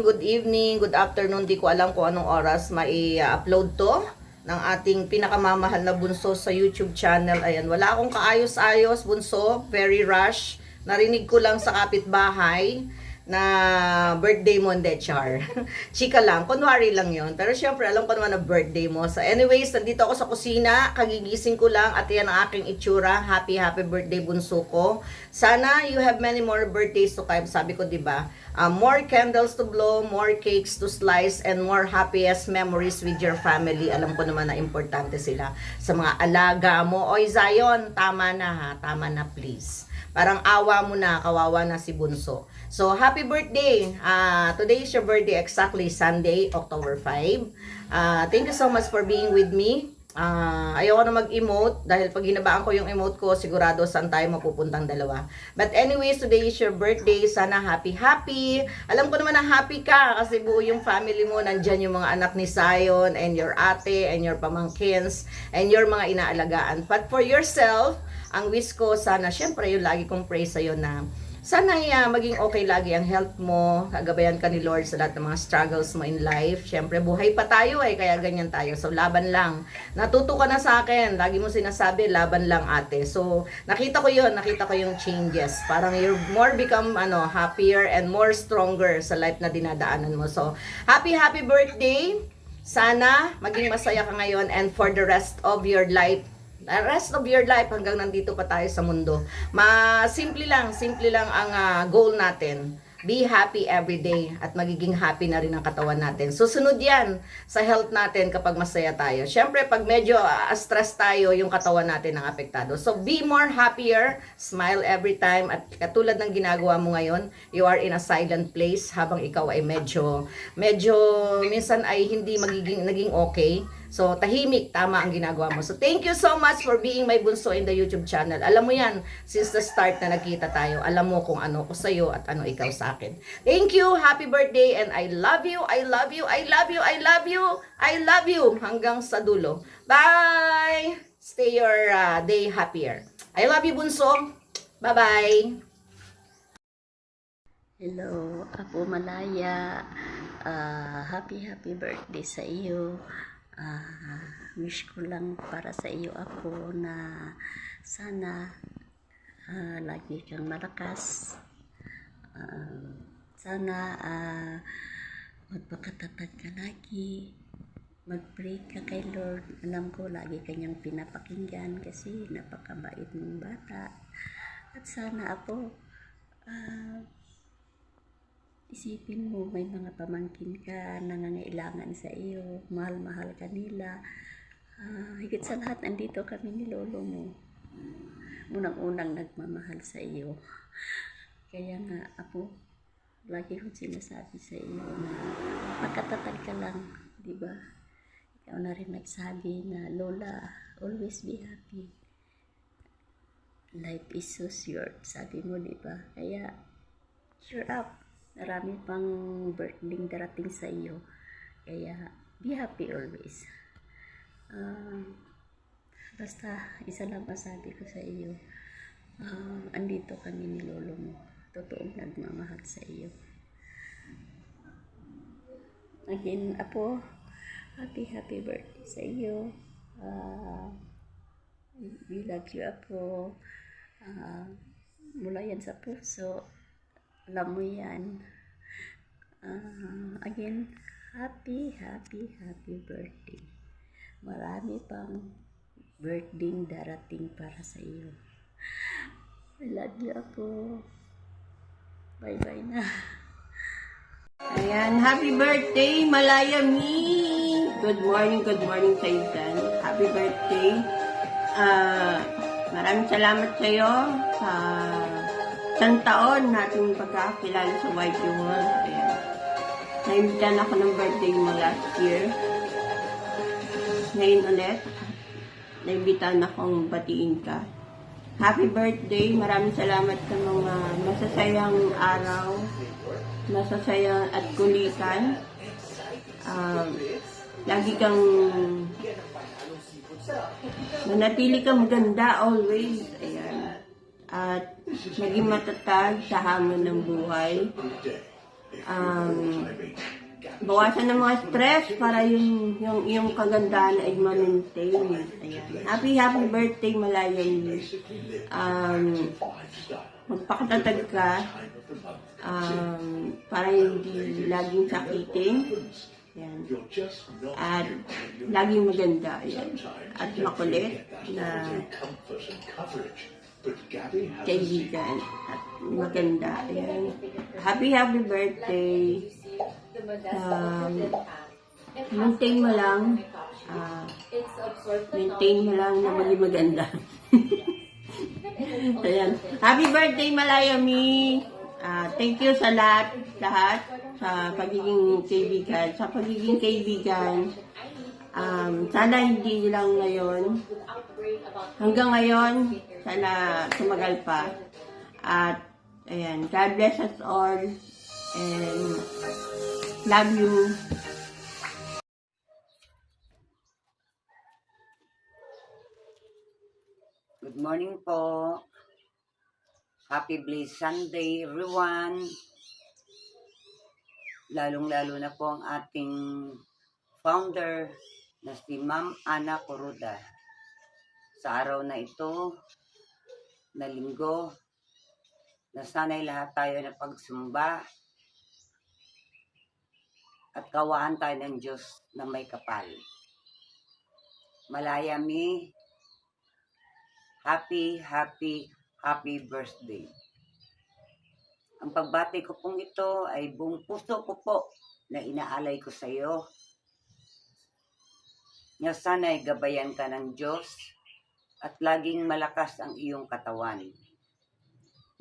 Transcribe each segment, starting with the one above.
good evening, good afternoon. Di ko alam kung anong oras mai-upload to ng ating pinakamamahal na bunso sa YouTube channel. Ayan, wala akong kaayos-ayos, bunso. Very rush. Narinig ko lang sa kapitbahay na birthday mo, hindi, char. Chika lang, kunwari lang yon. Pero syempre, alam ko naman na birthday mo. So anyways, nandito ako sa kusina, kagigising ko lang at yan ang aking itsura. Happy birthday, bunso ko. Sana you have many more birthdays to come. Sabi ko, di ba? More candles to blow, more cakes to slice, and more happiest memories with your family. Alam ko naman na importante sila sa mga alaga mo. Oy, Zion, tama na ha. Tama na, please. Parang awa mo na, kawawa na si bunso. So, happy birthday! Today is your birthday, exactly Sunday, October 5. Thank you so much for being with me. Ayoko na mag-emote dahil pag hinabaan ko yung emote ko, sigurado saan tayo mapupuntang dalawa. But anyways, today is your birthday. Sana happy. Alam ko naman na happy ka kasi buo yung family mo. Nandyan yung mga anak ni Zion and your ate and your pamangkins and your mga inaalagaan. But for yourself, ang wish ko sana, syempre yung lagi kong pray sa'yo na sana maging okay lagi ang health mo, kagabayan ka ni Lord sa lahat ng mga struggles mo in life. Syempre, buhay pa tayo kaya ganyan tayo. So, laban lang. Natuto ka na sa akin. Lagi mo sinasabi, laban lang ate. So, nakita ko yung changes. Parang you're more become happier and more stronger sa life na dinadaanan mo. So, happy birthday. Sana maging masaya ka ngayon and for the rest of your life hanggang nandito pa tayo sa mundo. Simple lang ang goal natin. Be happy every day at magiging happy na rin ang katawan natin. Susunod yan sa health natin kapag masaya tayo. Syempre, pag medyo stress tayo, yung katawan natin ang apektado. So, be more happier, smile every time. At katulad ng ginagawa mo ngayon, you are in a silent place habang ikaw ay medyo minsan ay hindi naging okay. So, tahimik, tama ang ginagawa mo. So, thank you so much for being my bunso in the YouTube channel. Alam mo yan, since the start na nagkita tayo, alam mo kung ano ko sa'yo at ano ikaw sa akin. Thank you, happy birthday, and I love you, I love you, I love you, I love you, I love you, hanggang sa dulo. Bye! Stay your day happier. I love you, bunso. Bye-bye! Hello, Apo Malaya. Happy birthday sa iyo. Wish ko lang para sa iyo ako na sana lagi kang malakas. Sana magpakatatag ka lagi. Mag-pray ka kay Lord. Alam ko lagi kanyang pinapakinggan kasi napakabait mong bata. At sana Apo, isipin mo may mga pamangkin ka nangangailangan sa iyo, mahal ka nila. Higit sa lahat, andito kami ni lolo mo, unang-unang nagmamahal sa iyo. Kaya nga Apo, lagi kong sinasabi sa iyo na pagkatatag ka lang, di ba? Ikaw na rin nagsabi na Lola, always be happy, life is so short, sabi mo, di ba? Kaya cheer up. Marami pang birthday darating sa iyo. Kaya, be happy always. Basta, isa lang masabi ko sa iyo. Andito kami ni lolo mo. Totoong nagmamahal sa iyo. Again, Apo, happy birthday sa iyo. We love you, Apo. Mula yan sa puso. Alam mo yan. Again, happy birthday. Marami pang birthday darating para sa iyo. I love you, Apo. Bye-bye na. Ayan, happy birthday, Malaya Me! Good morning sa iyo dyan. Happy birthday. Maraming salamat sa iyo sa isang taon natin pagkakilala sa YT World. Ayan. Naimbitan ako ng birthday mo last year. Ngayon ulit, naimbitan akong batiin ka. Happy birthday! Maraming salamat sa mga masasayang araw, masasayang at kulitan. Lagi kang manatili kang maganda always. Ayan. At naging matatag sa hamon ng buhay. bawasan ng mga stress para yung kagandahan ay ma-maintain. Ayan. Happy birthday, Malayan. Magpakatatag ka para hindi laging sakitin. Ayan. At laging maganda. Ayan. At makulit na kaibigan at maganda. Ayan. Happy birthday. Maintain mo lang na maging maganda. Ayan. Happy birthday, Malayami! Thank you sa lahat sa pagiging kaibigan. Sana hindi lang ngayon. Hanggang ngayon, sana tumagal pa. At, ayan, God bless us all. And, love you. Good morning po. Happy Blessed Sunday, everyone. Lalong-lalo na po ang ating founder na si Ma'am Ana Kuruda. Sa araw na ito, na linggo, na sana'y lahat tayo na pagsumba at kawaan tayo ng Diyos na may kapal. Malayami, happy birthday. Ang pagbati ko pong ito ay buong puso ko po na inaalay ko sa iyo. Na sana'y gabayan ka ng Diyos at laging malakas ang iyong katawan.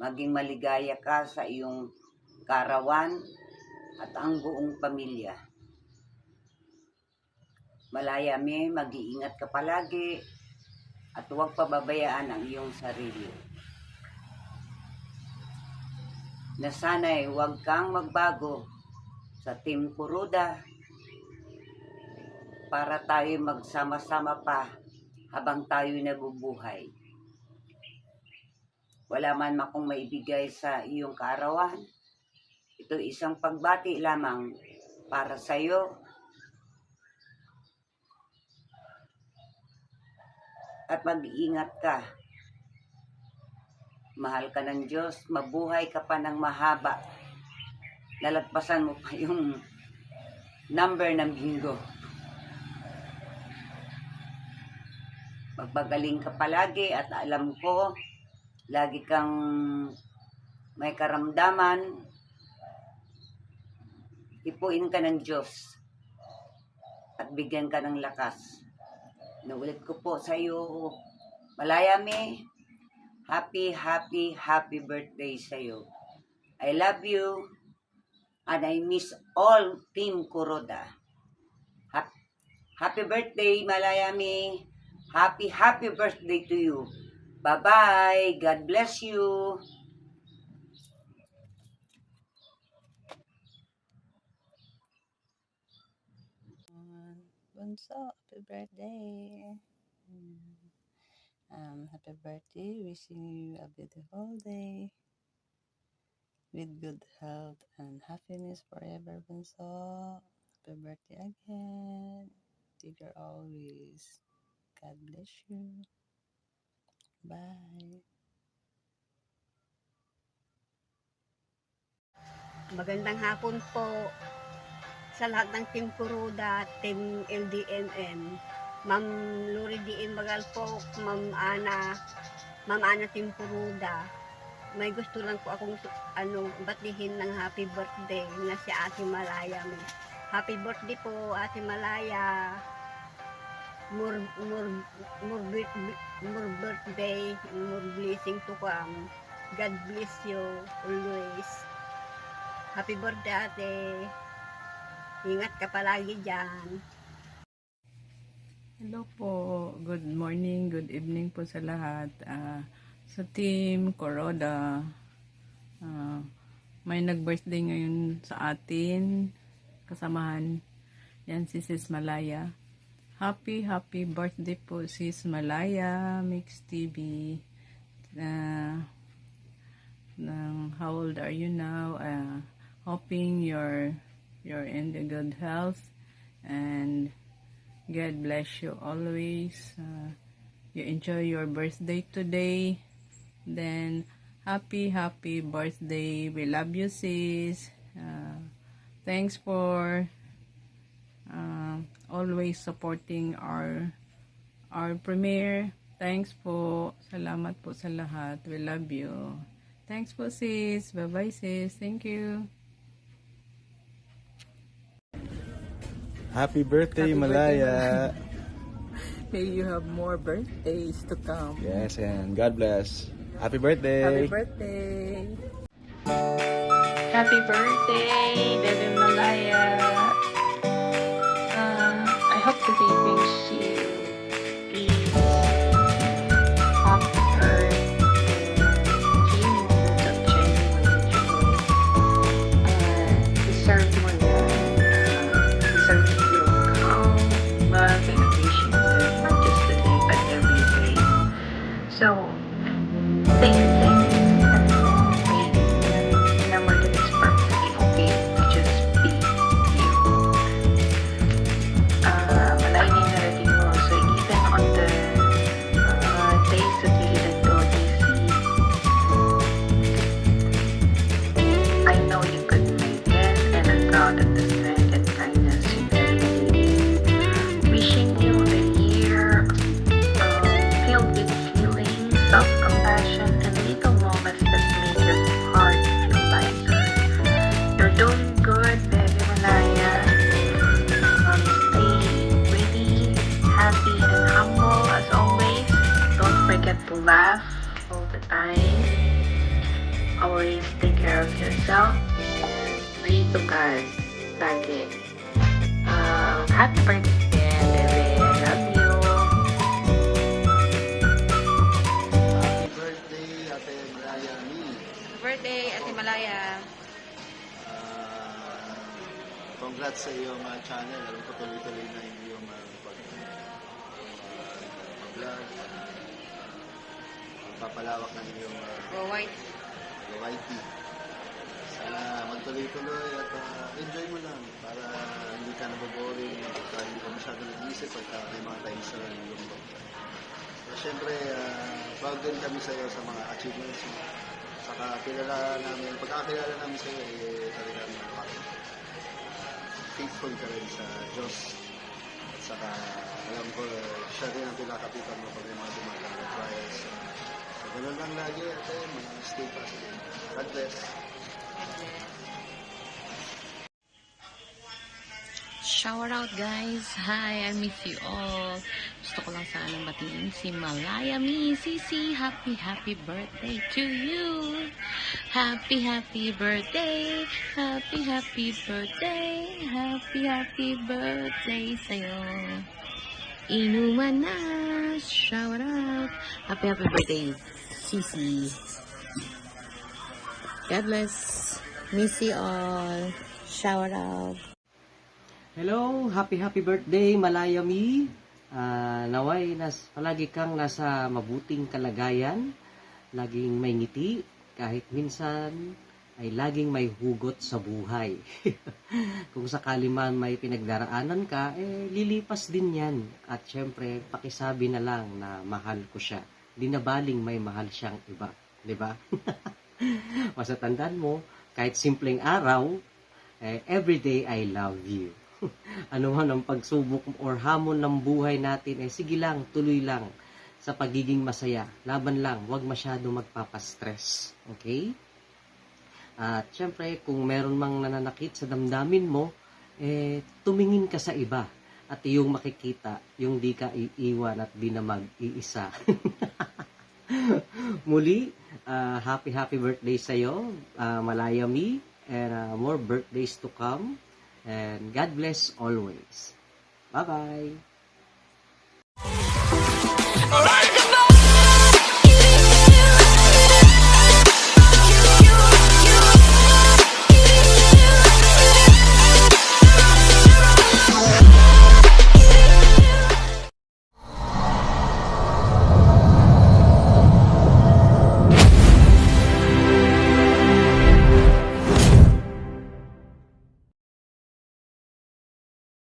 Maging maligaya ka sa iyong karawan at ang buong pamilya. Malayami, mag-iingat ka palagi at huwag pababayaan ang iyong sarili. Na sana'y huwag kang magbago sa Team Kuruda para tayo magsama-sama pa habang tayo nabubuhay. Wala man akong maibigay sa iyong kaarawan. Ito isang pagbati lamang para sa iyo. At mag-iingat ka. Mahal ka ng Diyos, mabuhay ka pa ng mahaba. Lalagpasan mo pa yung number ng bingo. Magpagaling ka palagi at alam ko, lagi kang may karamdaman. Ipuin ka ng Diyos at bigyan ka ng lakas. Naulit ko po sa iyo, Malayami, happy birthday sa iyo. I love you and I miss all Team Kuruda. Happy birthday, Malayami. Happy birthday to you. Bye-bye. God bless you. Bunso, happy birthday. Happy birthday. Wishing you a beautiful day with good health and happiness forever, Bunso. Happy birthday again. Tigger always. God bless you. Bye. Magandang hapon po sa lahat ng Team Kuruda, Team LDMN, Ma'am Lori D.M. Magalpo, Ma'am Ana Team Kuruda. May gusto lang po akong batihin ng happy birthday na si Ate Malaya. Happy birthday po, Ate Malaya. More birthday, more blessing to come. God bless you always. Happy birthday, Ate. Ingat ka palagi dyan. Hello po. Good morning, good evening po sa lahat. Sa Team Kuruda, may nag-birthday ngayon sa atin. Kasamahan yan si Sis Malaya. Happy birthday po Sis Malaya, Mix TV. How old are you now? hoping you're in the good health, and God bless you always. You enjoy your birthday today. Then happy birthday. We love you, sis. Thanks for always supporting our premiere. Thanks po. Salamat po sa lahat. We love you. Thanks po, sis. Bye-bye, sis. Thank you. Happy birthday, Happy Malaya. May you have more birthdays to come. Yes, and God bless. Happy birthday. Happy birthday. Happy birthday, Baby Malaya. I hope today brings you peace, comfort, and genuine of genuine joy. Deserve mo yan. Deserve to feel calm, love, and appreciated, not just today, but every day. So, thank you. Remember that it's perfectly okay to just be you. Malayo na yung narating mo. So even on the days that you didn't go easy, I know you could make it, and I'm proud of the strength and kindness you carry. Wishing you a year filled with healing, self-compassion, and little moments that make your heart feel lighter. You're doing good, baby Malaya. Stay really happy and humble as always. Don't forget to laugh all the time. Always take care of yourself. Pray to God. Lagi. Happy birthday, baby. I love you. Happy birthday, Ate Malaya Mi. Birthday, Ate Malaya. Congrats sa iyong channel. Alam ko tuloy-tuloy na yung iyong pag-vlog. Papalawak ng iyong White. YT. Sana magtuloy-tuloy at enjoy mo lang para hindi ka naboboring, para hindi ka masyado nag-iisip pagka may mga times na nalulungkot ka. So, syempre, proud din kami sa iyo sa mga achievements mo. Saka pagkakilala namin sa iyo, talagang faithful ka rin sa Diyos. At saka, alam ko, siya rin ang pinakapitan mo pag may mga dumatang trials. So, ganun lang lagi at stay positive. God bless. Shout out guys! Hi, I miss you all. Gusto ko lang sanang batiin si Malaya Mi Sisi. Happy birthday to you! Happy birthday! Happy birthday! Happy birthday sa'yo! Inuman na! Shout out! Happy birthday, Sisi! God bless! Miss you all! Shout out! Hello, happy birthday Malaya Mi. Naway palagi kang nasa mabuting kalagayan, laging may ngiti, kahit minsan ay laging may hugot sa buhay. Kung sakali man may pinagdaraanan ka, lilipas din yan. At syempre, pakisabi na lang na mahal ko siya. Di na baling may mahal siyang iba. Diba? Basta tandaan mo, kahit simpleng araw, everyday I love you. Ano man ang pagsubok or hamon ng buhay natin, sige lang, tuloy lang sa pagiging masaya. Laban lang, huwag masyado magpapastress. Okay? At syempre, kung meron mang nananakit sa damdamin mo, tumingin ka sa iba. At iyong makikita, yung di ka iiwan at di na mag-iisa. Muli, happy birthday sa'yo, Malaya Mi, and more birthdays to come. And God bless always. Bye-bye.